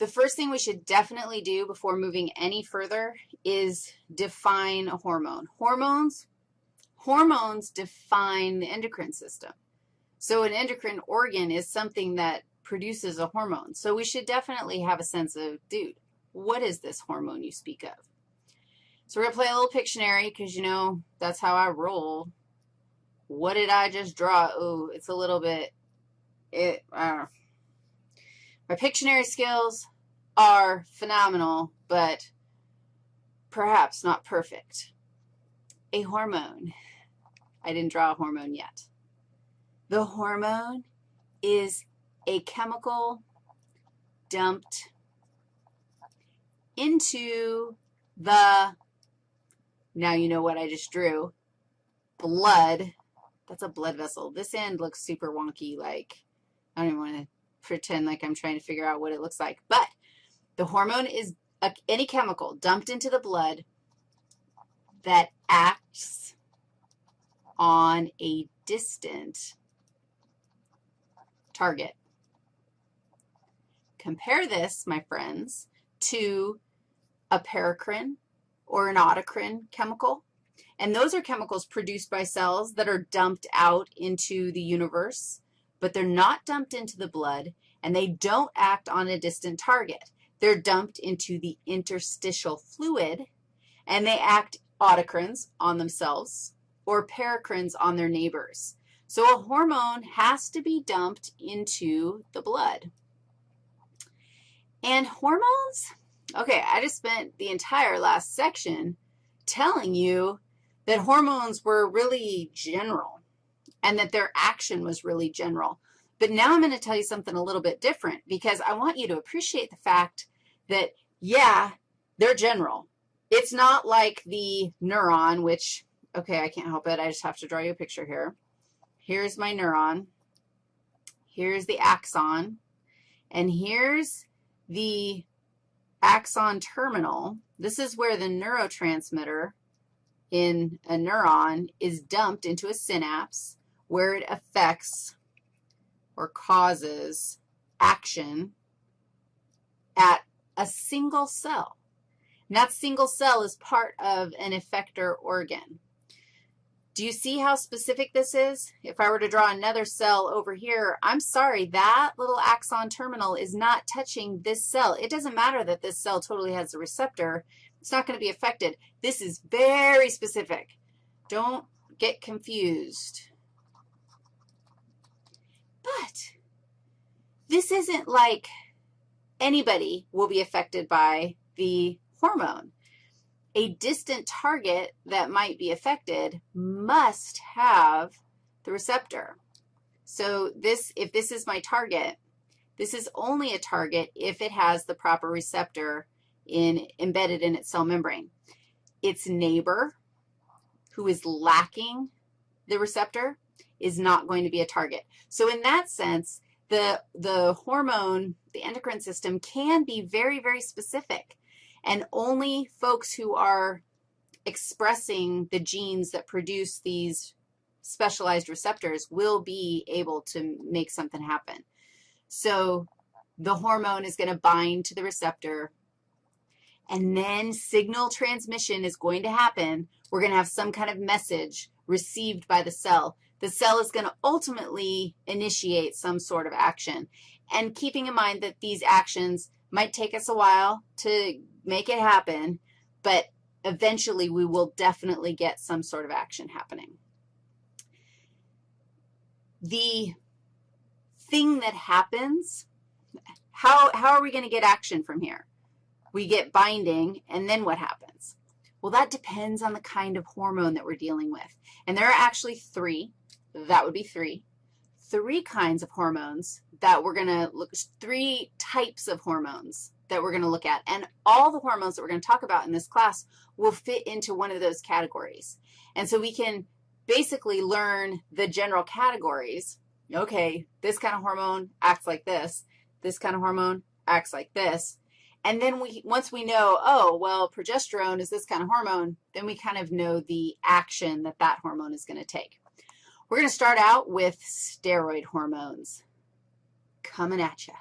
The first thing we should definitely do before moving any further is define a hormone. Hormones define the endocrine system. So an endocrine organ is something that produces a hormone. So we should definitely have a sense of, dude, what is this hormone you speak of? So we're going to play a little Pictionary because, you know, that's how I roll. What did I just draw? Oh, it's a little bit, my Pictionary skills are phenomenal, but perhaps not perfect. A hormone. I didn't draw a hormone yet. The hormone is a chemical dumped into the, now you know what I just drew, blood. That's a blood vessel. This end looks super wonky, like I don't even want to pretend like I'm trying to figure out what it looks like. But the hormone is any chemical dumped into the blood that acts on a distant target. Compare this, my friends, to a paracrine or an autocrine chemical. And those are chemicals produced by cells that are dumped out into the universe, but they're not dumped into the blood, and they don't act on a distant target. They're dumped into the interstitial fluid, and they act autocrines on themselves or paracrines on their neighbors. So a hormone has to be dumped into the blood. And hormones, okay, I just spent the entire last section telling you that hormones were really general and that their action was really general. But now I'm going to tell you something a little bit different because I want you to appreciate the fact that, yeah, they're general. It's not like the neuron, which, okay, I can't help it. I just have to draw you a picture here. Here's my neuron. Here's the axon. And here's the axon terminal. This is where the neurotransmitter in a neuron is dumped into a synapse where it affects or causes action at a single cell. And that single cell is part of an effector organ. Do you see how specific this is? If I were to draw another cell over here, I'm sorry, that little axon terminal is not touching this cell. It doesn't matter that this cell totally has a receptor. It's not going to be affected. This is very specific. Don't get confused. But this isn't like anybody will be affected by the hormone. A distant target that might be affected must have the receptor. So if this is my target, this is only a target if it has the proper receptor embedded in its cell membrane. Its neighbor, who is lacking the receptor, is not going to be a target. So in that sense, the hormone, the endocrine system can be very, very specific. And only folks who are expressing the genes that produce these specialized receptors will be able to make something happen. So the hormone is going to bind to the receptor, and then signal transmission is going to happen. We're going to have some kind of message received by the cell. The cell is going to ultimately initiate some sort of action. And keeping in mind that these actions might take us a while to make it happen, but eventually we will definitely get some sort of action happening. The thing that happens, how are we going to get action from here? We get binding, and then what happens? Well, that depends on the kind of hormone that we're dealing with. And there are actually three. That would be three kinds of hormones that we're going to look, three types of hormones that we're going to look at. And all the hormones that we're going to talk about in this class will fit into one of those categories. And so we can basically learn the general categories. Okay, this kind of hormone acts like this. This kind of hormone acts like this. And then once we know, oh, well, progesterone is this kind of hormone, then we kind of know the action that that hormone is going to take. We're going to start out with steroid hormones. Coming at you.